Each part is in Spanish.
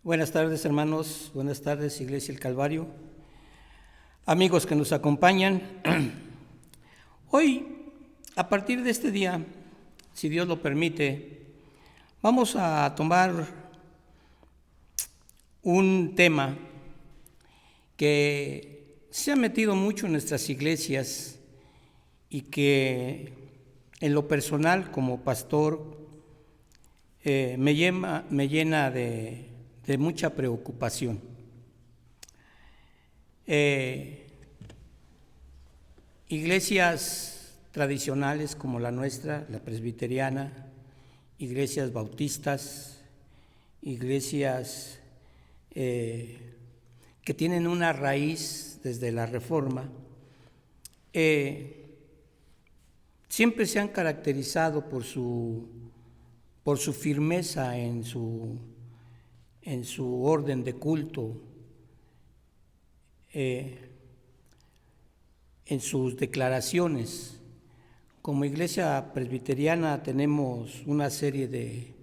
Buenas tardes, hermanos. Buenas tardes, Iglesia El Calvario. Amigos que nos acompañan. Hoy, a partir de este día, si Dios lo permite, vamos a tomar un tema que se ha metido mucho en nuestras iglesias y que en lo personal como pastor me llena de mucha preocupación. Iglesias tradicionales como la nuestra, la presbiteriana, iglesias bautistas, iglesias que tienen una raíz desde la Reforma, siempre se han caracterizado por su firmeza en su orden de culto, en sus declaraciones. Como iglesia presbiteriana tenemos una serie de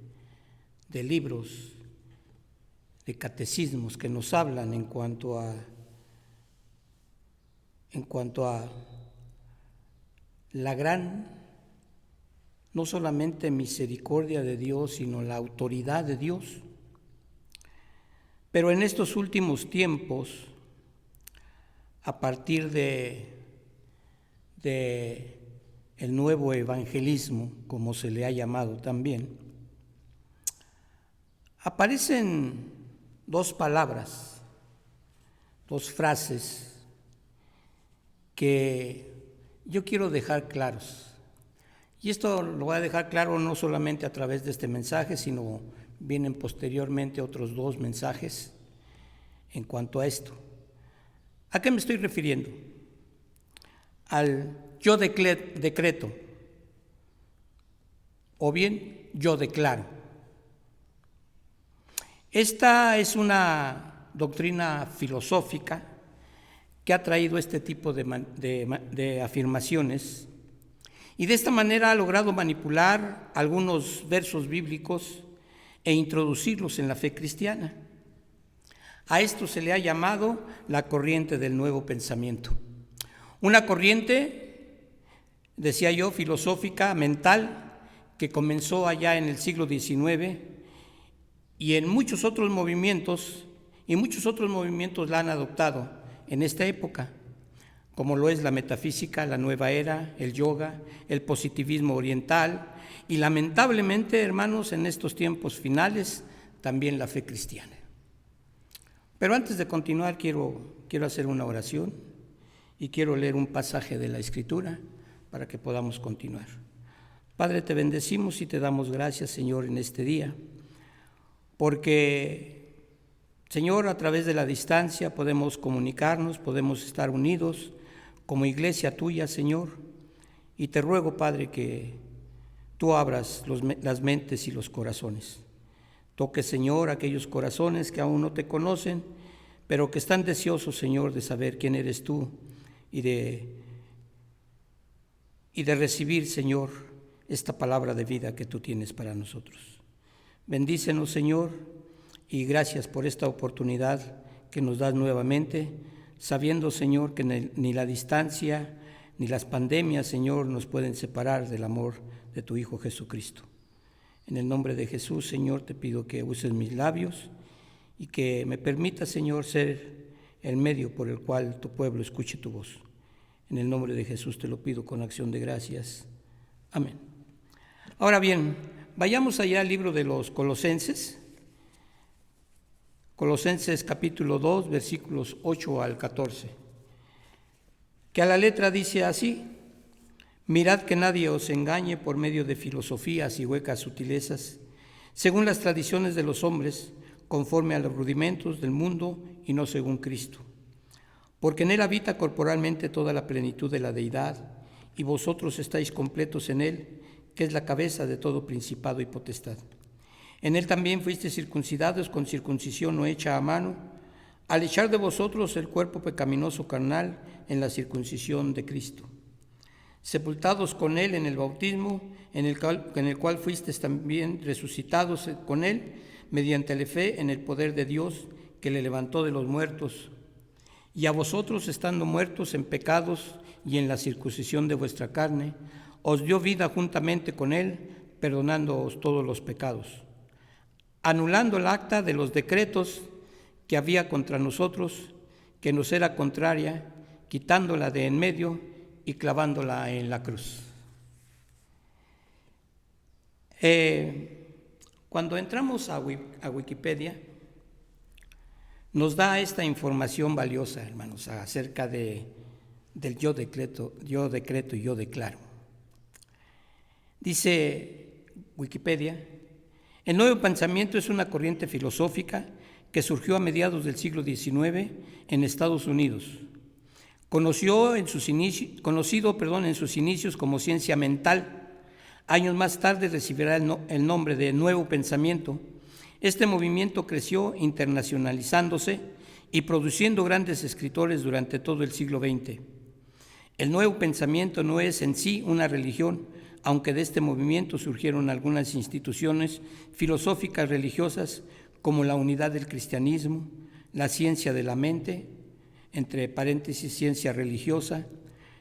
libros, de catecismos que nos hablan en cuanto a la gran, no solamente misericordia de Dios, sino la autoridad de Dios. Pero en estos últimos tiempos, a partir de el nuevo evangelismo, como se le ha llamado también, aparecen dos palabras, dos frases que yo quiero dejar claros. Y esto lo voy a dejar claro no solamente a través de este mensaje, sino vienen posteriormente otros dos mensajes en cuanto a esto. ¿A qué me estoy refiriendo? Al yo decreto, o bien yo declaro. Esta es una doctrina filosófica que ha traído este tipo de afirmaciones y de esta manera ha logrado manipular algunos versos bíblicos e introducirlos en la fe cristiana. A esto se le ha llamado la corriente del nuevo pensamiento. Una corriente, decía yo, filosófica, mental, que comenzó allá en el siglo XIX y en muchos otros movimientos la han adoptado en esta época, como lo es la metafísica, la nueva era, el yoga, el positivismo oriental y lamentablemente, hermanos, en estos tiempos finales, también la fe cristiana. Pero antes de continuar, quiero hacer una oración y quiero leer un pasaje de la Escritura para que podamos continuar. Padre, te bendecimos y te damos gracias, Señor, en este día, porque, Señor, a través de la distancia podemos comunicarnos, podemos estar unidos como iglesia tuya, Señor, y te ruego, Padre, que tú abras las mentes y los corazones. Toque, Señor, aquellos corazones que aún no te conocen, pero que están deseosos, Señor, de saber quién eres tú y de recibir, Señor, esta palabra de vida que tú tienes para nosotros. Bendícenos, Señor, y gracias por esta oportunidad que nos das nuevamente, sabiendo, Señor, que ni la distancia ni las pandemias, Señor, nos pueden separar del amor de tu Hijo Jesucristo. En el nombre de Jesús, Señor, te pido que uses mis labios y que me permitas, Señor, ser el medio por el cual tu pueblo escuche tu voz. En el nombre de Jesús te lo pido con acción de gracias. Amén. Ahora bien, vayamos allá al libro de los Colosenses. Colosenses capítulo 2, versículos 8 al 14, que a la letra dice así: mirad que nadie os engañe por medio de filosofías y huecas sutilezas, según las tradiciones de los hombres, conforme a los rudimentos del mundo y no según Cristo. Porque en él habita corporalmente toda la plenitud de la deidad, y vosotros estáis completos en él, que es la cabeza de todo principado y potestad. En él también fuisteis circuncidados con circuncisión no hecha a mano, al echar de vosotros el cuerpo pecaminoso carnal en la circuncisión de Cristo, sepultados con él en el bautismo, en el cual fuisteis también resucitados con él, mediante la fe en el poder de Dios que le levantó de los muertos, y a vosotros, estando muertos en pecados y en la circuncisión de vuestra carne, os dio vida juntamente con él, perdonándoos todos los pecados, anulando el acta de los decretos que había contra nosotros, que nos era contraria, quitándola de en medio y clavándola en la cruz. Cuando entramos a Wikipedia, nos da esta información valiosa, hermanos, acerca del yo decreto y yo declaro. Dice Wikipedia: el nuevo pensamiento es una corriente filosófica que surgió a mediados del siglo XIX en Estados Unidos. Conocido en sus inicios como ciencia mental. Años más tarde recibirá el nombre de Nuevo Pensamiento. Este movimiento creció internacionalizándose y produciendo grandes escritores durante todo el siglo XX. El Nuevo Pensamiento no es en sí una religión, aunque de este movimiento surgieron algunas instituciones filosóficas religiosas como la unidad del cristianismo, la ciencia de la mente, entre paréntesis ciencia religiosa,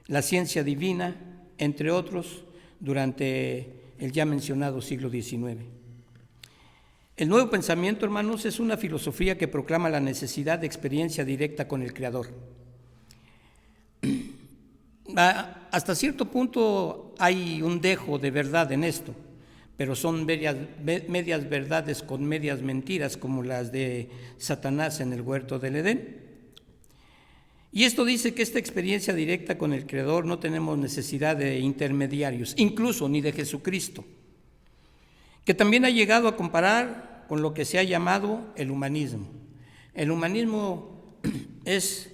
la ciencia divina, entre otros, durante el ya mencionado siglo XIX. El Nuevo Pensamiento, hermanos, es una filosofía que proclama la necesidad de experiencia directa con el Creador. Hasta cierto punto hay un dejo de verdad en esto, pero son medias verdades con medias mentiras, como las de Satanás en el huerto del Edén. Y esto dice que esta experiencia directa con el Creador no tenemos necesidad de intermediarios, incluso ni de Jesucristo, que también ha llegado a comparar con lo que se ha llamado el humanismo. El humanismo es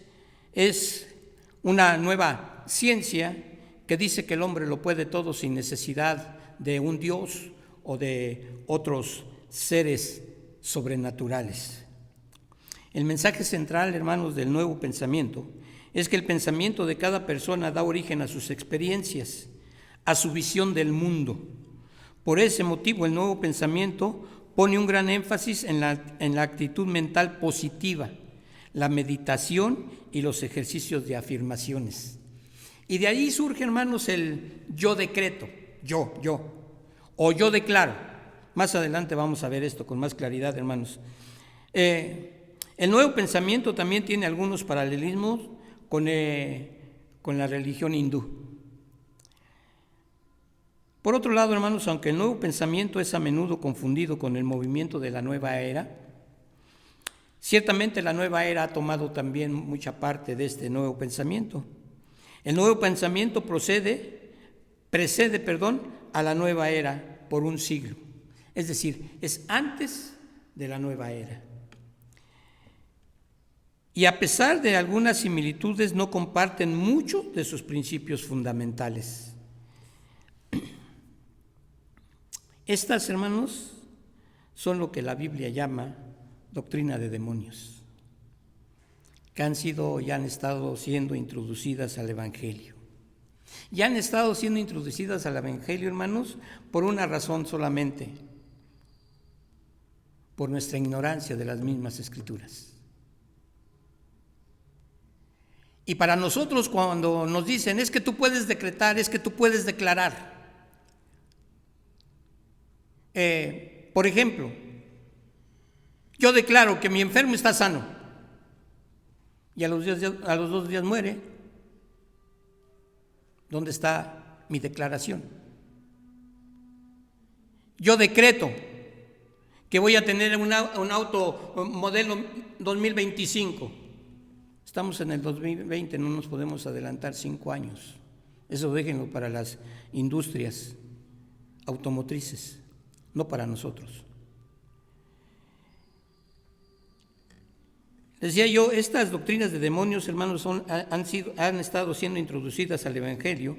una nueva ciencia que dice que el hombre lo puede todo sin necesidad de un Dios o de otros seres sobrenaturales. El mensaje central, hermanos, del Nuevo Pensamiento es que el pensamiento de cada persona da origen a sus experiencias, a su visión del mundo. Por ese motivo, el Nuevo Pensamiento pone un gran énfasis en la actitud mental positiva, la meditación y los ejercicios de afirmaciones. Y de ahí surge, hermanos, el yo decreto, o yo declaro. Más adelante vamos a ver esto con más claridad, hermanos. El Nuevo Pensamiento también tiene algunos paralelismos con la religión hindú. Por otro lado, hermanos, aunque el Nuevo Pensamiento es a menudo confundido con el movimiento de la Nueva Era, ciertamente la Nueva Era ha tomado también mucha parte de este Nuevo Pensamiento. El Nuevo Pensamiento precede a la Nueva Era por un siglo, es decir, es antes de la Nueva Era. Y a pesar de algunas similitudes, no comparten mucho de sus principios fundamentales. Estas, hermanos, son lo que la Biblia llama doctrina de demonios, que han estado siendo introducidas al Evangelio. Y han estado siendo introducidas al Evangelio, hermanos, por una razón solamente: por nuestra ignorancia de las mismas Escrituras. Y para nosotros, cuando nos dicen es que tú puedes decretar, es que tú puedes declarar. Por ejemplo, yo declaro que mi enfermo está sano y a los 2 días muere. ¿Dónde está mi declaración? Yo decreto que voy a tener un auto modelo 2025. Estamos en el 2020, no nos podemos adelantar 5 años. Eso déjenlo para las industrias automotrices, no para nosotros. Decía yo, estas doctrinas de demonios, hermanos, han estado siendo introducidas al Evangelio,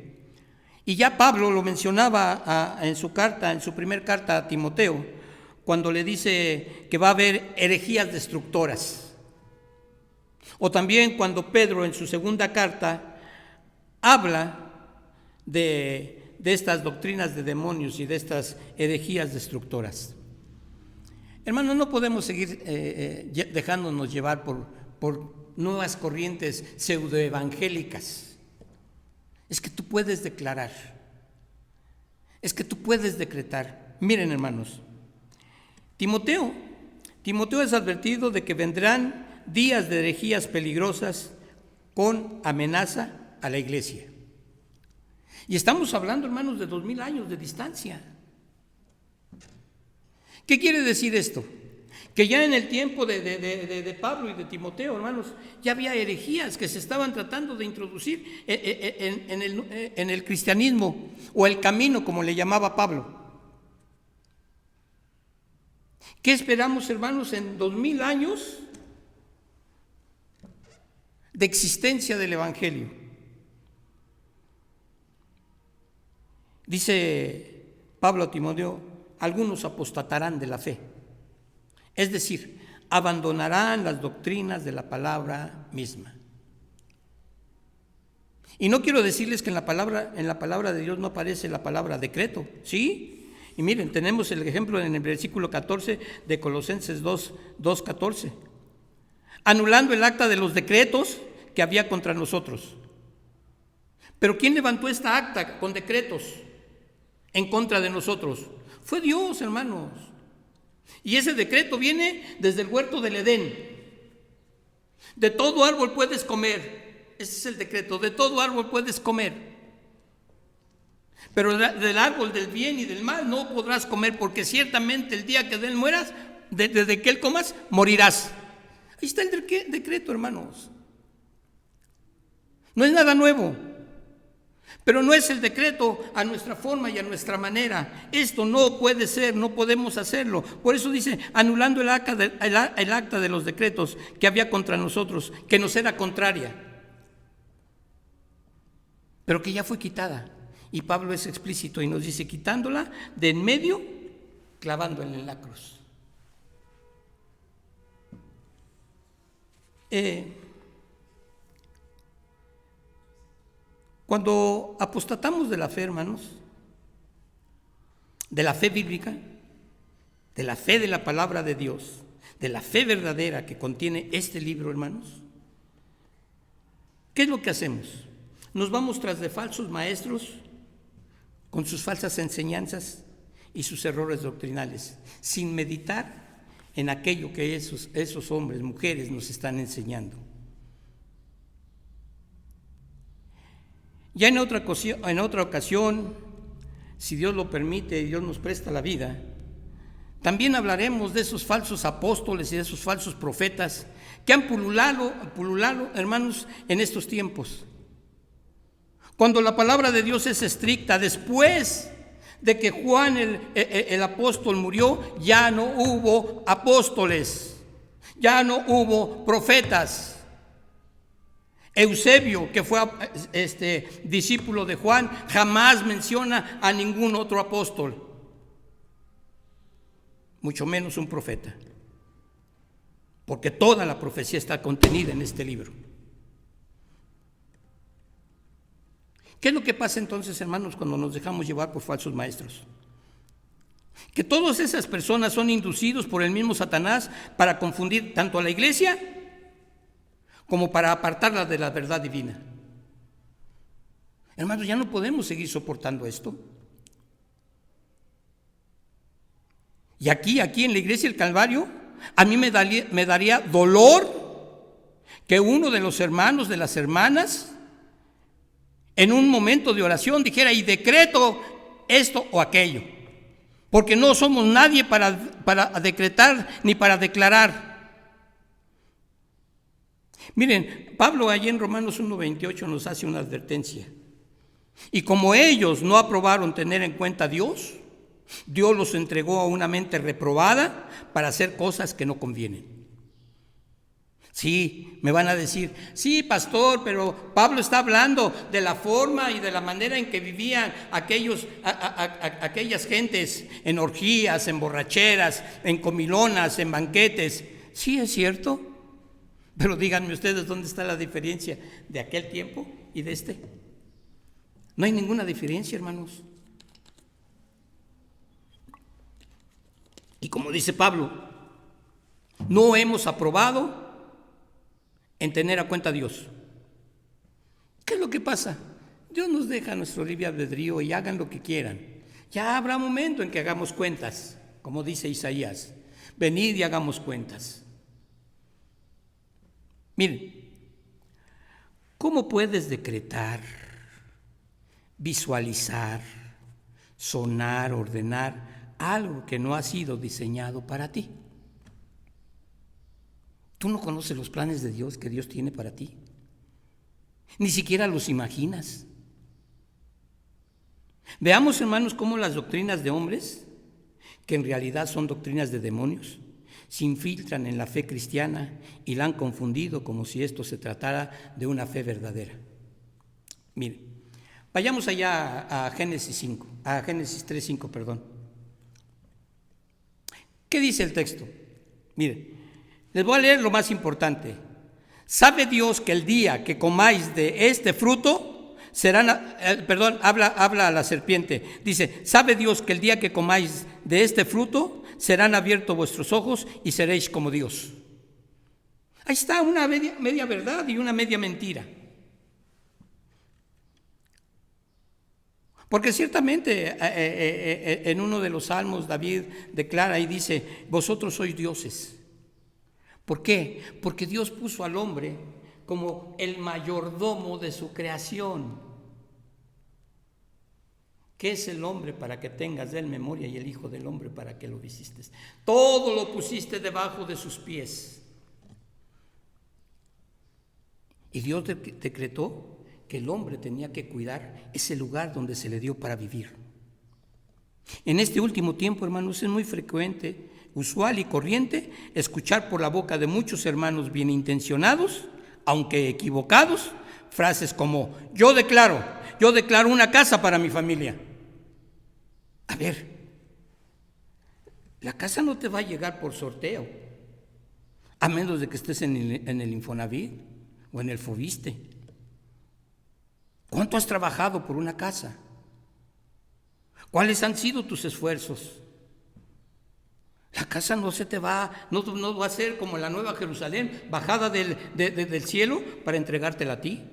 y ya Pablo lo mencionaba en su primer carta a Timoteo, cuando le dice que va a haber herejías destructoras. O también cuando Pedro en su segunda carta habla de estas doctrinas de demonios y de estas herejías destructoras. Hermanos, no podemos seguir dejándonos llevar por nuevas corrientes pseudoevangélicas. Es que tú puedes declarar, es que tú puedes decretar. Miren, hermanos, Timoteo es advertido de que vendrán días de herejías peligrosas con amenaza a la iglesia. Y estamos hablando, hermanos, de 2000 años de distancia. ¿Qué quiere decir esto? Que ya en el tiempo de Pablo y de Timoteo, hermanos, ya había herejías que se estaban tratando de introducir en el cristianismo, o el camino, como le llamaba Pablo. ¿Qué esperamos, hermanos, en 2000 años de existencia del Evangelio? Dice Pablo a Timoteo: algunos apostatarán de la fe, es decir, abandonarán las doctrinas de la palabra misma. Y no quiero decirles que en la palabra de Dios no aparece la palabra decreto, ¿sí? Y miren, tenemos el ejemplo en el versículo 14 de Colosenses 2:14, anulando el acta de los decretos que había contra nosotros. Pero ¿quién levantó esta acta con decretos en contra de nosotros? Fue Dios, hermanos. Y ese decreto viene desde el huerto del Edén. De todo árbol puedes comer. Ese es el decreto: de todo árbol puedes comer. Pero del árbol del bien y del mal no podrás comer, porque ciertamente el día que de él mueras, desde que él comas, morirás. Ahí está el decreto, hermanos. No es nada nuevo, pero no es el decreto a nuestra forma y a nuestra manera. Esto no puede ser, no podemos hacerlo. Por eso dice, anulando el acta de los decretos que había contra nosotros, que nos era contraria, pero que ya fue quitada. Y Pablo es explícito y nos dice: quitándola de en medio, clavándola en la cruz. Cuando apostatamos de la fe, hermanos, de la fe bíblica, de la fe de la palabra de Dios, de la fe verdadera que contiene este libro, hermanos, ¿qué es lo que hacemos? Nos vamos tras de falsos maestros con sus falsas enseñanzas y sus errores doctrinales, sin meditar en aquello que esos hombres, mujeres nos están enseñando. Ya en otra ocasión, si Dios lo permite y Dios nos presta la vida, también hablaremos de esos falsos apóstoles y de esos falsos profetas que han pululado, hermanos, en estos tiempos. Cuando la palabra de Dios es estricta, después de que Juan el apóstol murió, ya no hubo apóstoles, ya no hubo profetas. Eusebio, que fue discípulo de Juan, jamás menciona a ningún otro apóstol, mucho menos un profeta, porque toda la profecía está contenida en este libro. ¿Qué es lo que pasa entonces, hermanos, cuando nos dejamos llevar por falsos maestros? Que todas esas personas son inducidos por el mismo Satanás para confundir tanto a la iglesia como para apartarla de la verdad divina. Hermanos, ya no podemos seguir soportando esto. Y aquí en la iglesia del Calvario, a mí me daría dolor que uno de los hermanos, de las hermanas, en un momento de oración dijera: y decreto esto o aquello, porque no somos nadie para decretar ni para declarar. Miren, Pablo allí en Romanos 1:28 nos hace una advertencia: y como ellos no aprobaron tener en cuenta a Dios, Dios los entregó a una mente reprobada para hacer cosas que no convienen. Sí, me van a decir: sí, pastor, pero Pablo está hablando de la forma y de la manera en que vivían aquellas gentes, en orgías, en borracheras, en comilonas, en banquetes. Sí, es cierto, pero díganme ustedes dónde está la diferencia de aquel tiempo y de este. No hay ninguna diferencia, hermanos. Y como dice Pablo, no hemos aprobado en tener a cuenta a Dios. ¿Qué es lo que pasa? Dios nos deja nuestro libre albedrío y hagan lo que quieran. Ya habrá momento en que hagamos cuentas, como dice Isaías. Venid y hagamos cuentas. Miren, ¿cómo puedes decretar, visualizar, sonar, ordenar algo que no ha sido diseñado para ti? Tú no conoces los planes de Dios que Dios tiene para ti. Ni siquiera los imaginas. Veamos, hermanos, cómo las doctrinas de hombres, que en realidad son doctrinas de demonios, se infiltran en la fe cristiana y la han confundido como si esto se tratara de una fe verdadera. Miren, vayamos allá a Génesis 3:5, perdón. ¿Qué dice el texto? Miren, les voy a leer lo más importante. ¿Sabe Dios que el día que comáis de este fruto habla a la serpiente, dice, ¿sabe Dios que el día que comáis de este fruto serán abiertos vuestros ojos y seréis como Dios? Ahí está una media verdad y una media mentira. Porque ciertamente en uno de los salmos David declara y dice, vosotros sois dioses. ¿Por qué? Porque Dios puso al hombre como el mayordomo de su creación. ¿Qué es el hombre para que tengas de él memoria y el hijo del hombre para que lo vistes? Todo lo pusiste debajo de sus pies. Y Dios decretó que el hombre tenía que cuidar ese lugar donde se le dio para vivir. En este último tiempo, hermanos, es muy frecuente, usual y corriente escuchar por la boca de muchos hermanos bien intencionados, aunque equivocados, frases como yo declaro una casa para mi familia. A ver, la casa no te va a llegar por sorteo, a menos de que estés en el Infonavit o en el Fobiste. ¿Cuánto has trabajado por una casa? ¿Cuáles han sido tus esfuerzos? La casa no va a ser como la Nueva Jerusalén, bajada del cielo para entregártela a ti.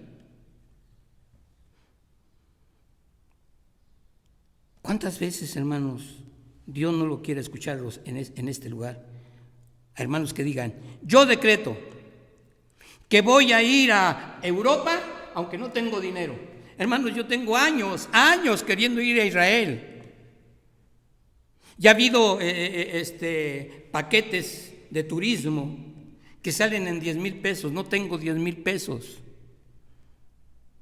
¿Cuántas veces, hermanos, Dios no lo quiere escuchar en este lugar? A hermanos que digan, yo decreto que voy a ir a Europa aunque no tengo dinero. Hermanos, yo tengo años queriendo ir a Israel. Ya ha habido paquetes de turismo que salen en 10,000 pesos. No tengo 10,000 pesos.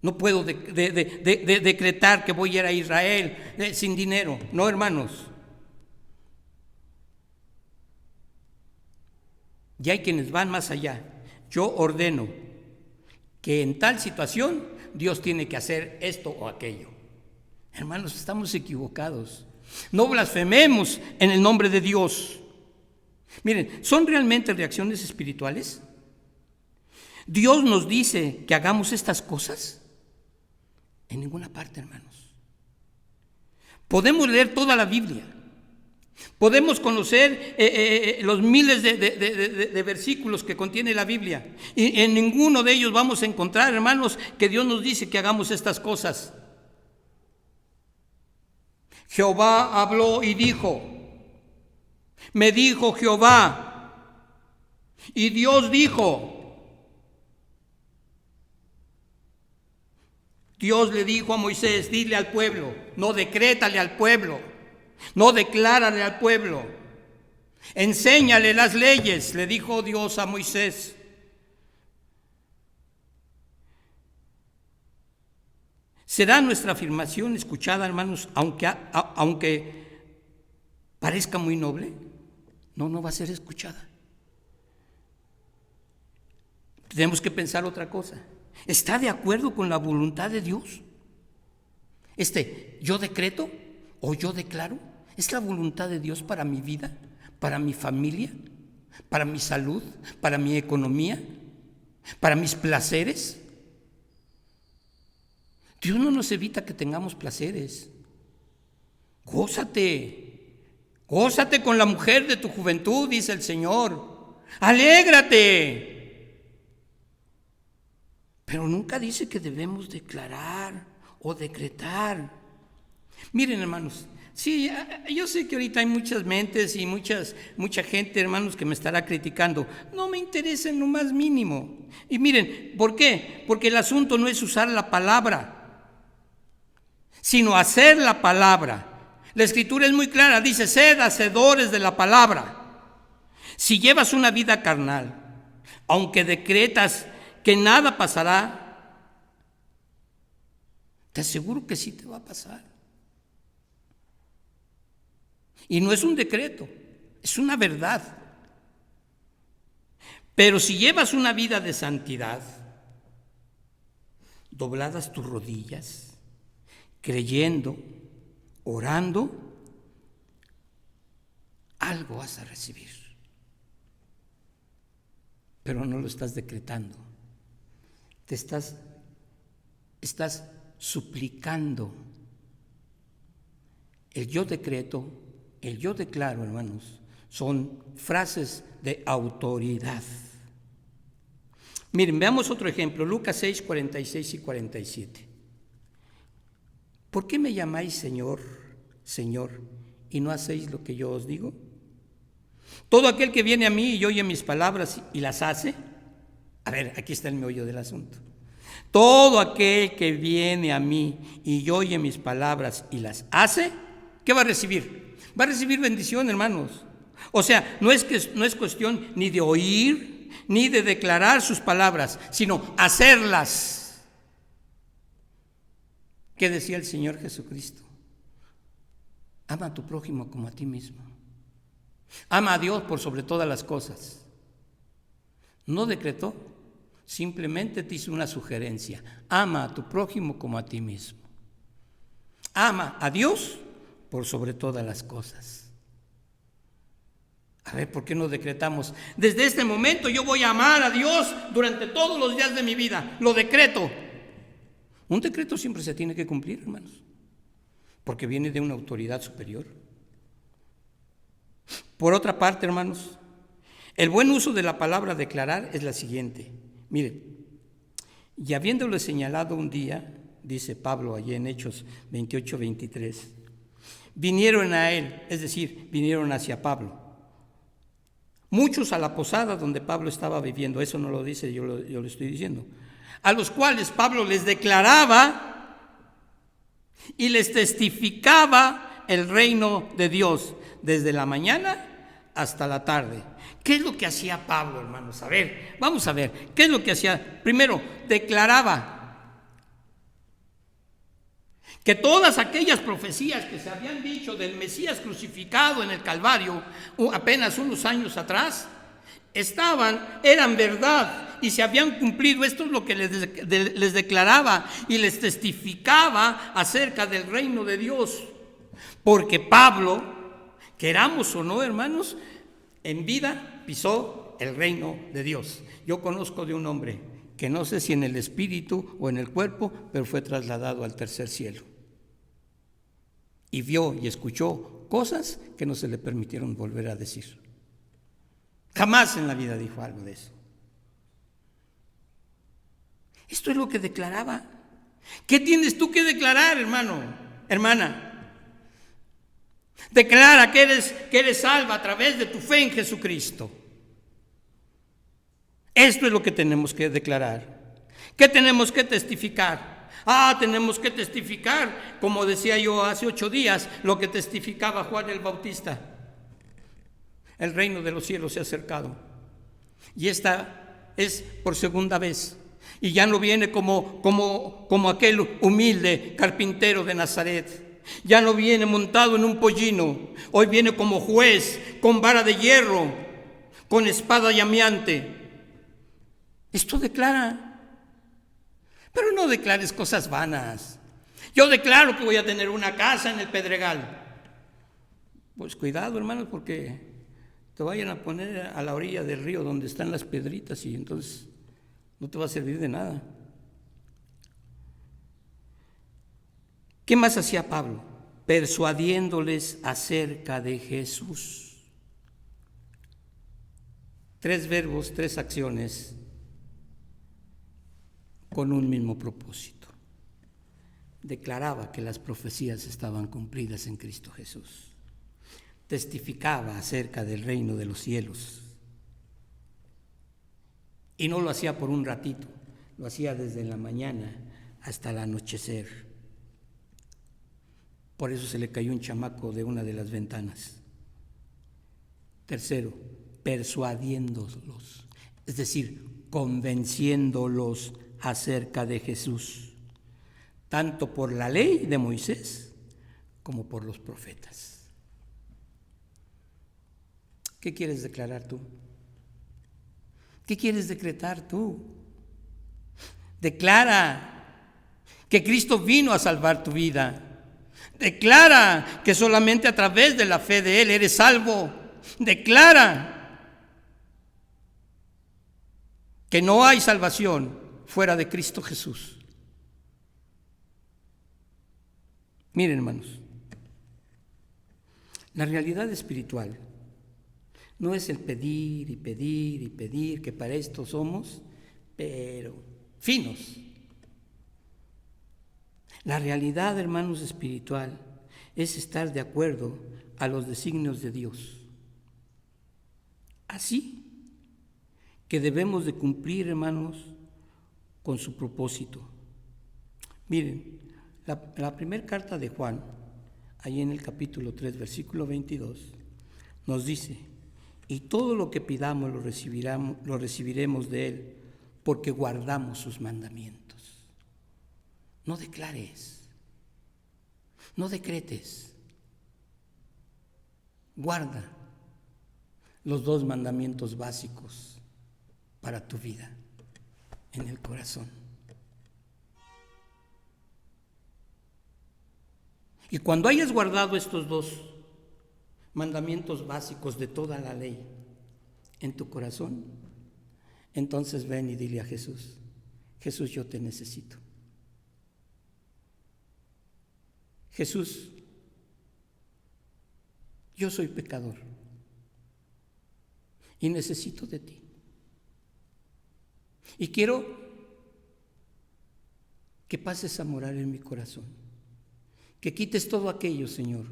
No puedo decretar que voy a ir a Israel sin dinero. No, hermanos. Y hay quienes van más allá. Yo ordeno que en tal situación Dios tiene que hacer esto o aquello. Hermanos, estamos equivocados. No blasfememos en el nombre de Dios. Miren, ¿son realmente reacciones espirituales? ¿Dios nos dice que hagamos estas cosas? En ninguna parte, hermanos. Podemos leer toda la Biblia. Podemos conocer los miles de versículos que contiene la Biblia. Y en ninguno de ellos vamos a encontrar, hermanos, que Dios nos dice que hagamos estas cosas. Jehová habló y dijo, me dijo Jehová, y Dios dijo. Dios le dijo a Moisés, dile al pueblo, no decrétale al pueblo, no declárale al pueblo, enséñale las leyes, le dijo Dios a Moisés. ¿Será nuestra afirmación escuchada, hermanos, aunque parezca muy noble? No va a ser escuchada. Tenemos que pensar otra cosa. ¿Está de acuerdo con la voluntad de Dios? ¿Yo decreto o yo declaro? ¿Es la voluntad de Dios para mi vida, para mi familia, para mi salud, para mi economía, para mis placeres? Dios no nos evita que tengamos placeres. Gózate con la mujer de tu juventud, dice el Señor. alégrate. Pero nunca dice que debemos declarar o decretar. Miren, hermanos, sí, yo sé que ahorita hay muchas mentes y mucha gente, hermanos, que me estará criticando. No me interesa en lo más mínimo. Y miren, ¿por qué? Porque el asunto no es usar la palabra, sino hacer la palabra. La Escritura es muy clara, dice, sed hacedores de la palabra. Si llevas una vida carnal, aunque decretas que nada pasará, te aseguro que sí te va a pasar. Y no es un decreto, es una verdad. Pero si llevas una vida de santidad, dobladas tus rodillas, creyendo, orando, algo vas a recibir. Pero no lo estás decretando. Te estás suplicando. El yo decreto, el yo declaro, hermanos, son frases de autoridad. Miren, veamos otro ejemplo, Lucas 6, 46 y 47. ¿Por qué me llamáis Señor, Señor, y no hacéis lo que yo os digo? Todo aquel que viene a mí y oye mis palabras y las hace, a ver, aquí está el meollo del asunto. Todo aquel que viene a mí y oye mis palabras y las hace, ¿qué va a recibir? Va a recibir bendición, hermanos. O sea, no es cuestión ni de oír, ni de declarar sus palabras, sino hacerlas. ¿Qué decía el Señor Jesucristo? Ama a tu prójimo como a ti mismo. Ama a Dios por sobre todas las cosas. No decretó, simplemente te hizo una sugerencia. Ama a tu prójimo como a ti mismo. Ama a Dios por sobre todas las cosas. A ver, ¿por qué no decretamos? Desde este momento yo voy a amar a Dios durante todos los días de mi vida. Lo decreto. Un decreto siempre se tiene que cumplir, hermanos, porque viene de una autoridad superior. Por otra parte, hermanos, el buen uso de la palabra declarar es la siguiente. Miren, y habiéndole señalado un día, dice Pablo allí en Hechos 28, 23, vinieron a él, es decir, vinieron hacia Pablo. Muchos a la posada donde Pablo estaba viviendo, eso no lo dice, yo lo estoy diciendo, a los cuales Pablo les declaraba y les testificaba el reino de Dios desde la mañana hasta la tarde. ¿Qué es lo que hacía Pablo, hermanos? A ver, vamos a ver, ¿qué es lo que hacía? Primero, declaraba que todas aquellas profecías que se habían dicho del Mesías crucificado en el Calvario apenas unos años atrás, eran verdad y se habían cumplido. Esto es lo que les declaraba y les testificaba acerca del reino de Dios. Porque Pablo, queramos o no, hermanos, en vida pisó el reino de Dios. Yo conozco de un hombre que no sé si en el espíritu o en el cuerpo, pero fue trasladado al tercer cielo. Y vio y escuchó cosas que no se le permitieron volver a decir. Jamás en la vida dijo algo de eso. Esto es lo que declaraba. ¿Qué tienes tú que declarar, hermano, hermana? Declara que eres salva a través de tu fe en Jesucristo. Esto es lo que tenemos que declarar. ¿Qué tenemos que testificar? Tenemos que testificar, como decía yo hace 8 días, lo que testificaba Juan el Bautista. El reino de los cielos se ha acercado. Y esta es por segunda vez. Y ya no viene como aquel humilde carpintero de Nazaret. Ya no viene montado en un pollino. Hoy viene como juez, con vara de hierro, con espada llameante. Esto declara. Pero no declares cosas vanas. Yo declaro que voy a tener una casa en el Pedregal. Pues cuidado, hermanos, porque te vayan a poner a la orilla del río donde están las piedritas y entonces no te va a servir de nada. ¿Qué más hacía Pablo? Persuadiéndoles acerca de Jesús. 3 verbos, 3 acciones con un mismo propósito. Declaraba que las profecías estaban cumplidas en Cristo Jesús. Testificaba acerca del reino de los cielos. Y no lo hacía por un ratito, lo hacía desde la mañana hasta el anochecer. Por eso se le cayó un chamaco de una de las ventanas. Tercero, persuadiéndolos, es decir, convenciéndolos acerca de Jesús, tanto por la ley de Moisés como por los profetas. ¿Qué quieres declarar tú? ¿Qué quieres decretar tú? Declara que Cristo vino a salvar tu vida. Declara que solamente a través de la fe de Él eres salvo. Declara que no hay salvación fuera de Cristo Jesús. Miren, hermanos, la realidad espiritual no es el pedir y pedir y pedir, que para esto somos, pero finos. La realidad, hermanos, espiritual es estar de acuerdo a los designios de Dios. Así que debemos de cumplir, hermanos, con su propósito. Miren, la primera carta de Juan, ahí en el capítulo 3, versículo 22, nos dice: y todo lo que pidamos lo recibiremos de Él, porque guardamos sus mandamientos. No declares, no decretes, guarda los 2 mandamientos básicos para tu vida en el corazón. Y cuando hayas guardado estos 2 mandamientos básicos de toda la ley en tu corazón, entonces ven y dile a Jesús: Jesús, yo te necesito. Jesús, yo soy pecador y necesito de ti. Y quiero que pases a morar en mi corazón, que quites todo aquello, Señor,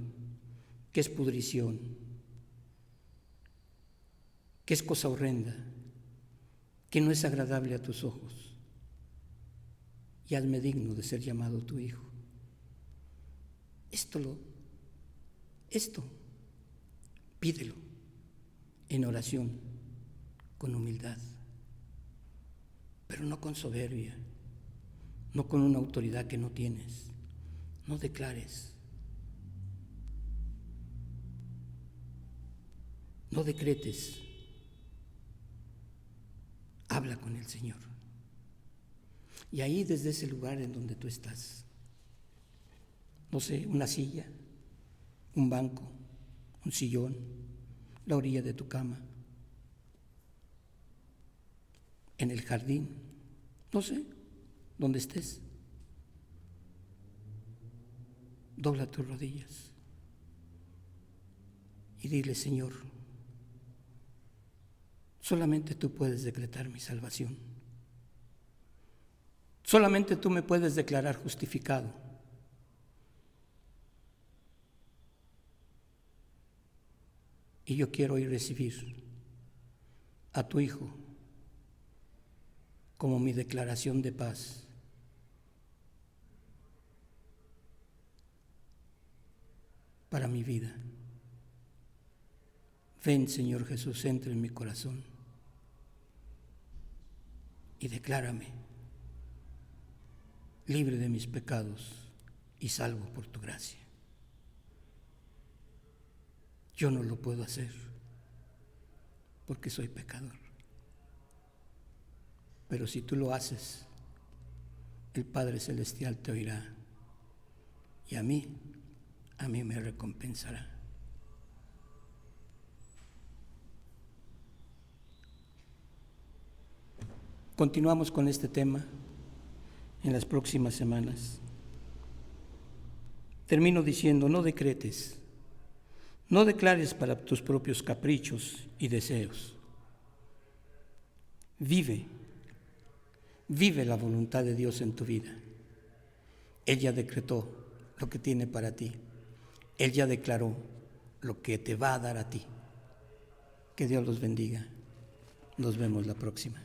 que es pudrición, que es cosa horrenda, que no es agradable a tus ojos, y hazme digno de ser llamado tu hijo. Esto, pídelo en oración, con humildad, pero no con soberbia, no con una autoridad que no tienes. No declares, no decretes, habla con el Señor. Y ahí, desde ese lugar en donde tú estás, no sé, una silla, un banco, un sillón, la orilla de tu cama, en el jardín, no sé, donde estés, dobla tus rodillas y dile: Señor, solamente tú puedes decretar mi salvación. Solamente tú me puedes declarar justificado. Y yo quiero hoy recibir a tu Hijo como mi declaración de paz. Para mi vida. Ven, Señor Jesús, entra en mi corazón y declárame libre de mis pecados y salvo por tu gracia. Yo no lo puedo hacer porque soy pecador. Pero si tú lo haces, el Padre Celestial te oirá y a mí me recompensará. Continuamos con este tema en las próximas semanas. Termino diciendo: no decretes, no declares para tus propios caprichos y deseos. Vive la voluntad de Dios en tu vida. Él ya decretó lo que tiene para ti. Él ya declaró lo que te va a dar a ti. Que Dios los bendiga. Nos vemos la próxima.